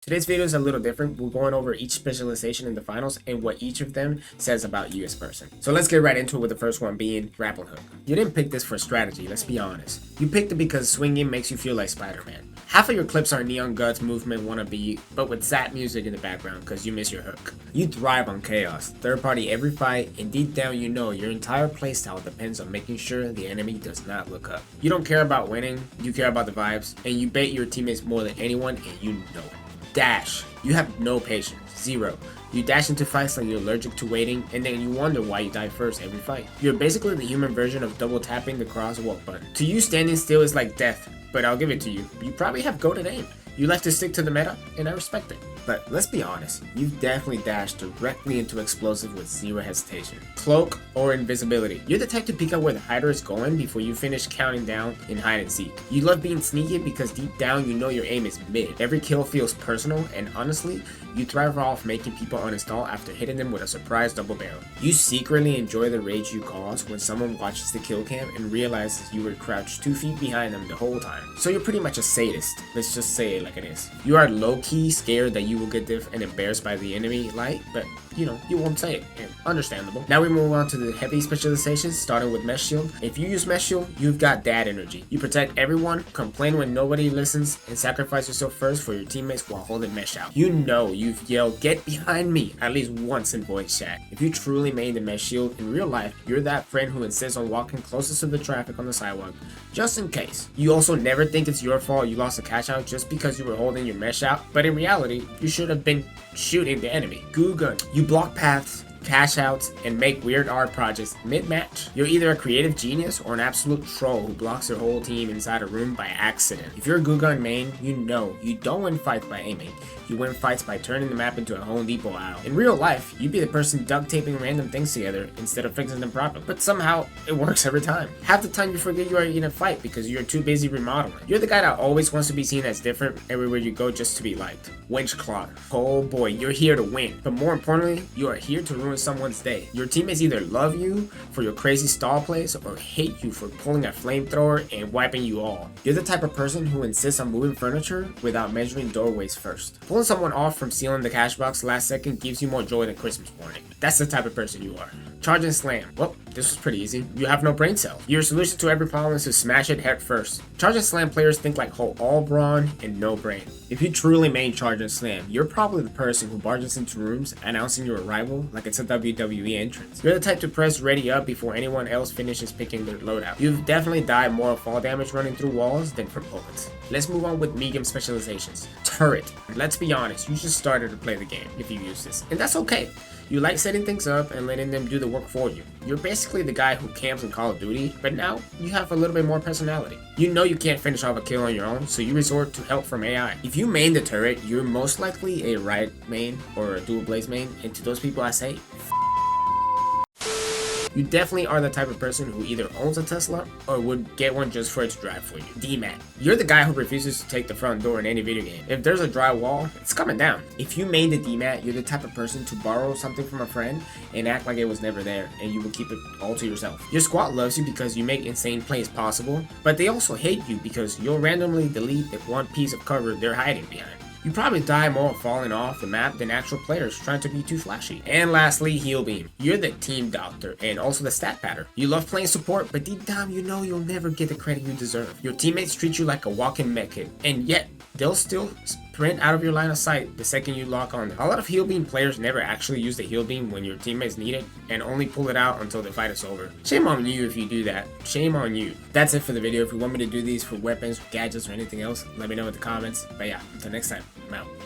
Today's video is a little different. We're going over each specialization in the finals and what each of them says about you as a person. So let's get right into it with the first one being grappling hook. You didn't pick this for strategy, let's be honest. You picked it because swinging makes you feel like Spider-Man. Half of your clips are Neon Guts movement wannabe, but with sad music in the background because you miss your hook. You thrive on chaos, third party every fight, and deep down you know your entire playstyle depends on making sure the enemy does not look up. You don't care about winning, you care about the vibes, and you bait your teammates more than anyone and you know it. Dash. You have no patience. Zero. You dash into fights like you're allergic to waiting, and then you wonder why you die first every fight. You're basically the human version of double tapping the crosswalk button. To you, standing still is like death, but I'll give it to you. You probably have goated aim. You like to stick to the meta, and I respect it. But let's be honest, you've definitely dashed directly into explosive with zero hesitation. Cloak or invisibility. You're the type to peek out where the hider is going before you finish counting down in hide and seek. You love being sneaky because deep down you know your aim is mid. Every kill feels personal, and honestly, you thrive off making people uninstall after hitting them with a surprise double barrel. You secretly enjoy the rage you cause when someone watches the kill cam and realizes you were crouched 2 feet behind them the whole time. So you're pretty much a sadist. Let's just say it like it is. You are low-key scared that you will get diff and embarrassed by the enemy light, but you know, you won't say it. And understandable. Now we move on to the heavy specializations, starting with mesh shield. If you use mesh shield, you've got dad energy. You protect everyone, complain when nobody listens, and sacrifice yourself first for your teammates while holding mesh out. You know you've yelled, "Get behind me," at least once in voice chat. If you truly made the mesh shield in real life, you're that friend who insists on walking closest to the traffic on the sidewalk, just in case. You also never think it's your fault you lost a catch out just because you were holding your mesh out, but in reality, you should have been shooting the enemy. Goo gun. You block paths, cash outs, and make weird art projects mid-match. You're either a creative genius or an absolute troll who blocks your whole team inside a room by accident. If you're a Goo gun main, you know you don't win fights by aiming. You win fights by turning the map into a Home Depot aisle. In real life, you'd be the person duct taping random things together instead of fixing them properly. But somehow, it works every time. Half the time you forget you are in a fight because you're too busy remodeling. You're the guy that always wants to be seen as different everywhere you go just to be liked. Winch Claw. Oh boy, you're here to win. But more importantly, you are here to ruin someone's day. Your teammates either love you for your crazy stall plays or hate you for pulling a flamethrower and wiping you all. You're the type of person who insists on moving furniture without measuring doorways first. Pulling someone off from stealing the cash box last second gives you more joy than Christmas morning. That's the type of person you are. Charge and slam. Well, this was pretty easy. You have no brain cells. Your solution to every problem is to smash it head first. Charge and slam players think like Hulk, all brawn and no brain. If you truly main charge and slam, you're probably the person who barges into rooms announcing your arrival like it's a WWE entrance. You're the type to press ready up before anyone else finishes picking their loadout. You've definitely died more of fall damage running through walls than from bullets. Let's move on with medium specializations. Turret. Let's be honest, you just started to play the game if you use this, and that's okay. You like setting things up and letting them do the work for you. You're basically the guy who camps in Call of Duty, but now you have a little bit more personality. You know you can't finish off a kill on your own, so you resort to help from AI. If you main the turret, you're most likely a Riot main or a Dual Blaze main, and to those people I say, you definitely are the type of person who either owns a Tesla or would get one just for its drive for you. DMAT. You're the guy who refuses to take the front door in any video game. If there's a dry wall, it's coming down. If you made the DMAT, you're the type of person to borrow something from a friend and act like it was never there, and you will keep it all to yourself. Your squad loves you because you make insane plays possible, but they also hate you because you'll randomly delete the one piece of cover they're hiding behind. You probably die more falling off the map than actual players trying to be too flashy. And lastly, Heal Beam. You're the team doctor and also the stat patter. You love playing support, but deep down you know you'll never get the credit you deserve. Your teammates treat you like a walking medkit, and yet they'll still sprint out of your line of sight the second you lock on them. A lot of Heal Beam players never actually use the Heal Beam when your teammates need it and only pull it out until the fight is over. Shame on you if you do that. Shame on you. That's it for the video. If you want me to do these for weapons, gadgets, or anything else, let me know in the comments. But yeah, until next time, I'm out.